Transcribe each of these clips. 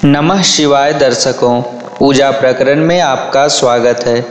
नमः शिवाय दर्शकों, पूजा प्रकरण में आपका स्वागत है।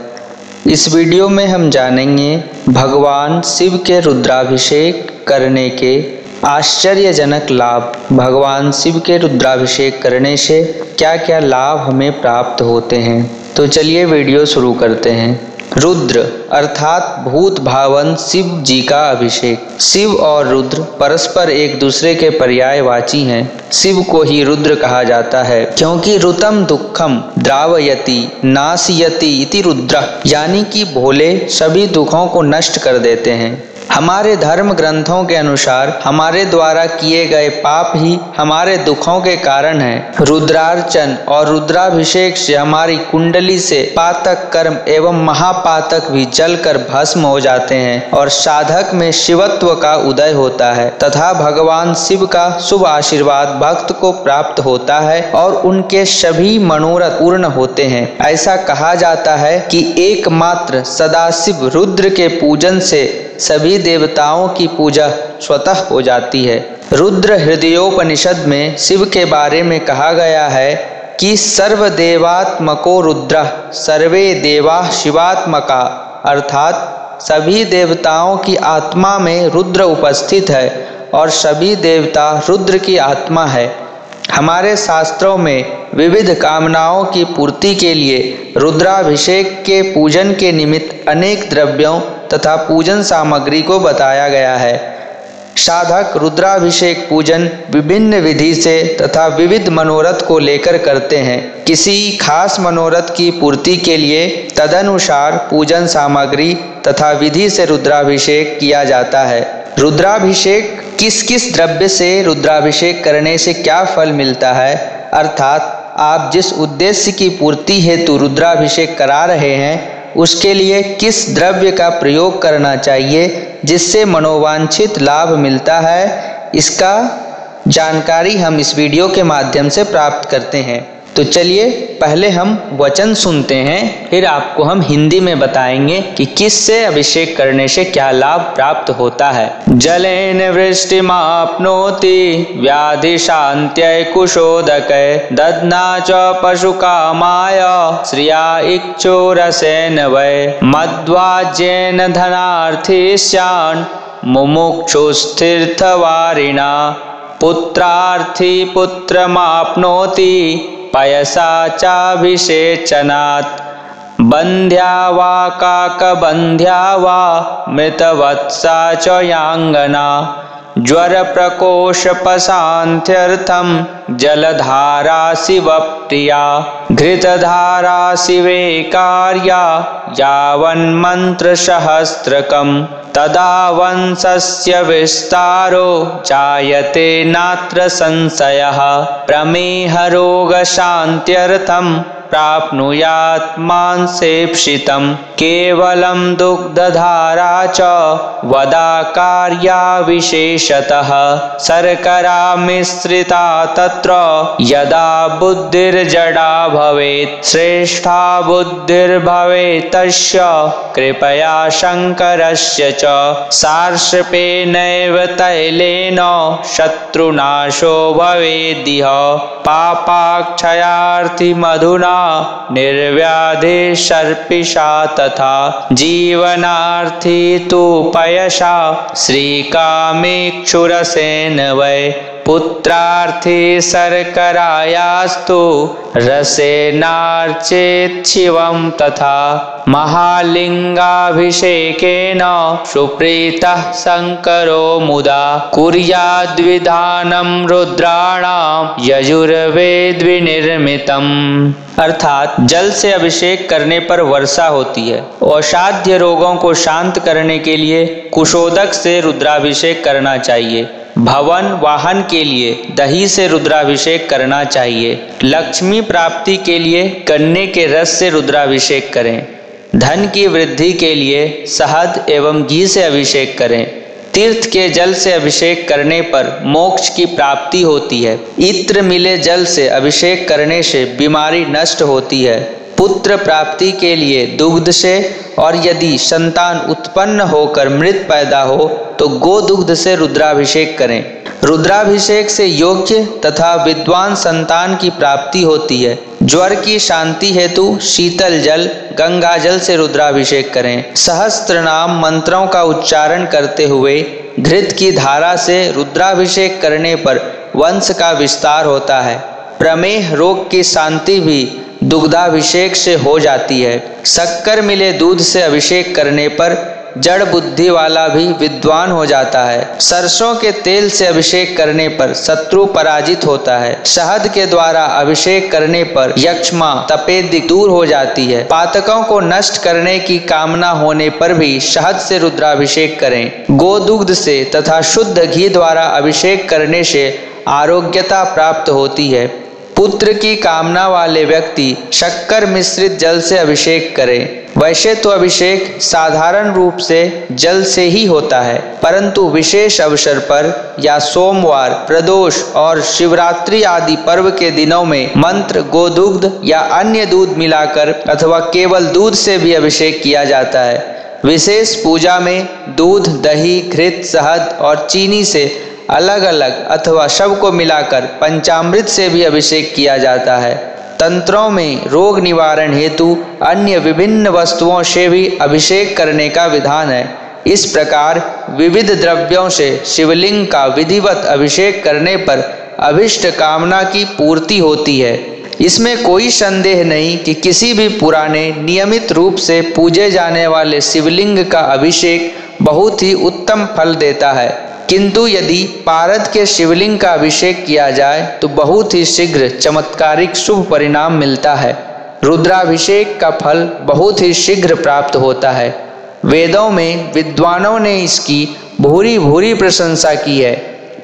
इस वीडियो में हम जानेंगे भगवान शिव के रुद्राभिषेक करने के आश्चर्यजनक लाभ। भगवान शिव के रुद्राभिषेक करने से क्या क्या लाभ हमें प्राप्त होते हैं। तो चलिए वीडियो शुरू करते हैं। रुद्र अर्थात भूत भावन शिव जी का अभिषेक। शिव और रुद्र परस्पर एक दूसरे के पर्यायवाची हैं। शिव को ही रुद्र कहा जाता है क्योंकि ऋतम दुखम द्रावयति नाशयति इति रुद्र, यानी कि भोले सभी दुखों को नष्ट कर देते हैं। हमारे धर्म ग्रंथों के अनुसार हमारे द्वारा किए गए पाप ही हमारे दुखों के कारण है। रुद्रार्चन और रुद्राभिषेक से हमारी कुंडली से पातक कर्म एवं महापातक भी जलकर भस्म हो जाते हैं और साधक में शिवत्व का उदय होता है तथा भगवान शिव का शुभ आशीर्वाद भक्त को प्राप्त होता है और उनके सभी मनोरथ पूर्ण होते हैं। ऐसा कहा जाता है कि एकमात्र सदाशिव रुद्र के पूजन से सभी देवताओं की पूजा स्वतः हो जाती है। रुद्र हृदयोपनिषद में शिव के बारे में कहा गया है कि सर्वदेवात्मको रुद्र सर्वे देवा शिवात्मका, अर्थात सभी देवताओं की आत्मा में रुद्र उपस्थित है और सभी देवता रुद्र की आत्मा है। हमारे शास्त्रों में विविध कामनाओं की पूर्ति के लिए रुद्राभिषेक के पूजन के निमित्त अनेक द्रव्यों तथा पूजन सामग्री को बताया गया है। साधक रुद्राभिषेक पूजन विभिन्न विधि से तथा विविध मनोरथ को लेकर करते हैं। किसी खास मनोरथ की पूर्ति के लिए तदनुसार पूजन सामग्री तथा विधि से रुद्राभिषेक किया जाता है। रुद्राभिषेक किस किस द्रव्य से रुद्राभिषेक करने से क्या फल मिलता है, अर्थात आप जिस उद्देश्य की पूर्ति हेतु रुद्राभिषेक करा रहे हैं उसके लिए किस द्रव्य का प्रयोग करना चाहिए जिससे मनोवांछित लाभ मिलता है, इसका जानकारी हम इस वीडियो के माध्यम से प्राप्त करते हैं। तो चलिए पहले हम वचन सुनते हैं, फिर आपको हम हिंदी में बताएंगे कि किससे अभिषेक करने से क्या लाभ प्राप्त होता है। जलेन वृष्टिमाप्नोति व्याधि शान्त्यै कुशोदकै दध्ना च पशुकामाय श्रिया इक्षुरसेन वै मध्वाज्येन धनार्थी स्यान् मुमुक्षुस्तीर्थवारिणा पुत्रार्थी पुत्रमाप्नोति पयसा चाभिषेचनात् बन्ध्या वा काकबन्ध्या वा मृतवत्सा च यांगना ज्वरप्रकोशपशान्त्यर्थं जलधारा शिवप्रिया घृतधारा शिवे कार्या यावन्मन्त्रसहस्रकं तदा वंशस्य विस्तारो जायते नात्र संशयः प्रमेहरोगशान्त्यर्थं प्राप्नुयात् मांसेप्सितं केवलं दुग्धधारा च वदा कार्या विशेषतः शर्करा मिश्रिता तत्र यदा बुद्धिर्जडा भवेत् श्रेष्ठा बुद्धिर्भवेत् तस्य कृपया शङ्करस्य च सार्ष्पेनैव तैलेन शत्रुनाशो भवेदिह पापाक्षयार्थी मधुना निर्व्याधि सर्पिषा तथा जीवनार्थी तु पयसा श्रीकामेक्षुरसेन वै पुत्रार्थी शर्करायास्तु रसेनार्चेत् शिवं तथा महालिंगाभिषेकेन सुप्रीतः शंकरो मुदा कुर्याद्विधानं रुद्राणां यजुर्वेदविनिर्मितम्। अर्थात जल से अभिषेक करने पर वर्षा होती है। असाध्य रोगों को शांत करने के लिए कुशोदक से रुद्राभिषेक करना चाहिए। भवन वाहन के लिए दही से रुद्राभिषेक करना चाहिए। लक्ष्मी प्राप्ति के लिए गन्ने के रस से रुद्राभिषेक करें। धन की वृद्धि के लिए शहद एवं घी से अभिषेक करें। तीर्थ के जल से अभिषेक करने पर मोक्ष की प्राप्ति होती है। इत्र मिले जल से अभिषेक करने से बीमारी नष्ट होती है। पुत्र प्राप्ति के लिए दुग्ध से और यदि संतान उत्पन्न होकर मृत पैदा हो तो गोदुग्ध से रुद्राभिषेक करें। रुद्राभिषेक से योग्य तथा विद्वान संतान की प्राप्ति होती है। ज्वर की शांति हेतु शीतल जल, गंगा जल से रुद्राभिषेक करें। सहस्त्र नाम मंत्रों का उच्चारण करते हुए घृत की धारा से रुद्राभिषेक करने पर वंश का विस्तार होता है। प्रमेह रोग की शांति भी दुग्धाभिषेक से हो जाती है। शक्कर मिले दूध से अभिषेक करने पर जड़ बुद्धि वाला भी विद्वान हो जाता है। सरसों के तेल से अभिषेक करने पर शत्रु पराजित होता है। शहद के द्वारा अभिषेक करने पर यक्ष्मा तपेदि दूर हो जाती है। पातकों को नष्ट करने की कामना होने पर भी शहद से रुद्राभिषेक करें। गोदुग्ध से तथा शुद्ध घी द्वारा अभिषेक करने से आरोग्यता प्राप्त होती है। पुत्र की कामना वाले व्यक्ति शक्कर मिश्रित जल से अभिषेक करें। वैसे तो अभिषेक साधारण रूप से जल से ही होता है, परंतु विशेष अवसर पर या सोमवार, प्रदोष और शिवरात्रि आदि पर्व के दिनों में मंत्र, गोदुग्ध या अन्य दूध मिलाकर अथवा केवल दूध से भी अभिषेक किया जाता है। विशेष पूजा में दूध, दही, घृत, शहद और चीनी से अलग अलग अथवा सब को मिलाकर पंचामृत से भी अभिषेक किया जाता है। तंत्रों में रोग निवारण हेतु अन्य विभिन्न वस्तुओं से भी अभिषेक करने का विधान है। इस प्रकार विविध द्रव्यों से शिवलिंग का विधिवत अभिषेक करने पर अभिष्ट कामना की पूर्ति होती है। इसमें कोई संदेह नहीं कि किसी भी पुराने नियमित रूप से पूजे जाने वाले शिवलिंग का अभिषेक बहुत ही उत्तम फल देता है, किंतु यदि पारद के शिवलिंग का अभिषेक किया जाए तो बहुत ही शीघ्र चमत्कारिक शुभ परिणाम मिलता है। रुद्राभिषेक का फल बहुत ही शीघ्र प्राप्त होता है। वेदों में विद्वानों ने इसकी भूरी भूरी प्रशंसा की है।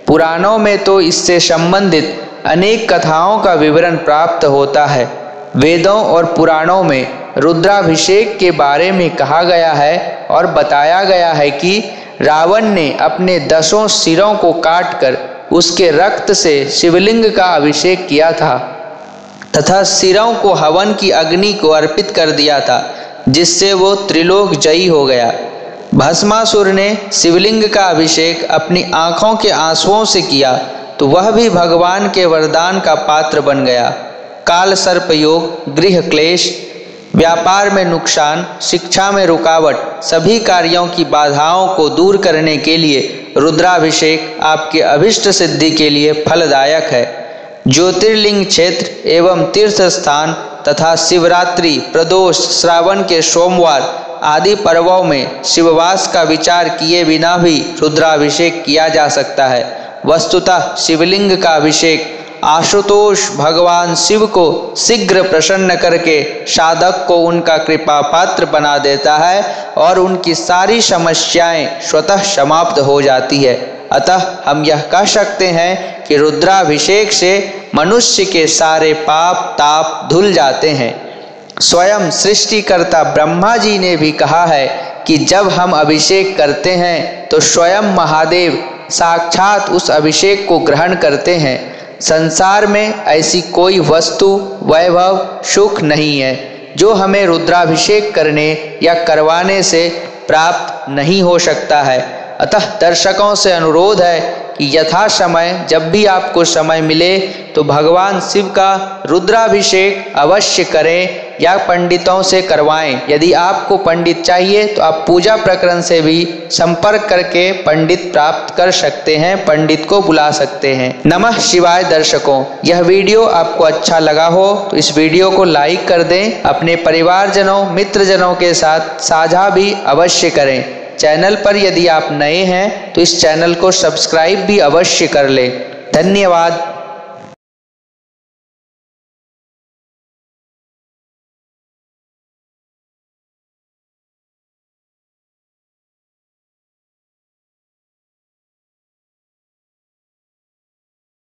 पुराणों में तो इससे संबंधित अनेक कथाओं का विवरण प्राप्त होता है। वेदों और पुराणों में रुद्राभिषेक के बारे में कहा गया है और बताया गया है कि रावण ने अपने 10 सिरों को काटकर उसके रक्त से शिवलिंग का अभिषेक किया था तथा सिरों को हवन की अग्नि को अर्पित कर दिया था, जिससे वो त्रिलोक जयी हो गया। भस्मासुर ने शिवलिंग का अभिषेक अपनी आंखों के आंसुओं से किया तो वह भी भगवान के वरदान का पात्र बन गया। काल सर्प योग, गृह क्लेश, व्यापार में नुकसान, शिक्षा में रुकावट, सभी कार्यों की बाधाओं को दूर करने के लिए रुद्राभिषेक आपके अभिष्ट सिद्धि के लिए फलदायक है। ज्योतिर्लिंग क्षेत्र एवं तीर्थ स्थान तथा शिवरात्रि, प्रदोष, श्रावण के सोमवार आदि पर्वों में शिववास का विचार किए बिना भी रुद्राभिषेक किया जा सकता है। वस्तुतः शिवलिंग का अभिषेक आशुतोष भगवान शिव को शीघ्र प्रसन्न करके साधक को उनका कृपा पात्र बना देता है और उनकी सारी समस्याएं स्वतः समाप्त हो जाती है। अतः हम यह कह सकते हैं कि रुद्राभिषेक से मनुष्य के सारे पाप ताप धुल जाते हैं। स्वयं सृष्टिकर्ता ब्रह्मा जी ने भी कहा है कि जब हम अभिषेक करते हैं तो स्वयं महादेव साक्षात उस अभिषेक को ग्रहण करते हैं। संसार में ऐसी कोई वस्तु, वैभव, सुख नहीं है जो हमें रुद्राभिषेक करने या करवाने से प्राप्त नहीं हो सकता है। अतः दर्शकों से अनुरोध है कि यथा समय जब भी आपको समय मिले तो भगवान शिव का रुद्राभिषेक अवश्य करें या पंडितों से करवाएं। यदि आपको पंडित चाहिए तो आप पूजा प्रकरण से भी संपर्क करके पंडित प्राप्त कर सकते हैं, पंडित को बुला सकते हैं। नमः शिवाय। दर्शकों, यह वीडियो आपको अच्छा लगा हो तो इस वीडियो को लाइक कर दें, अपने परिवारजनों, मित्रजनों के साथ साझा भी अवश्य करें। चैनल पर यदि आप नए हैं तो इस चैनल को सब्सक्राइब भी अवश्य कर लें। धन्यवाद।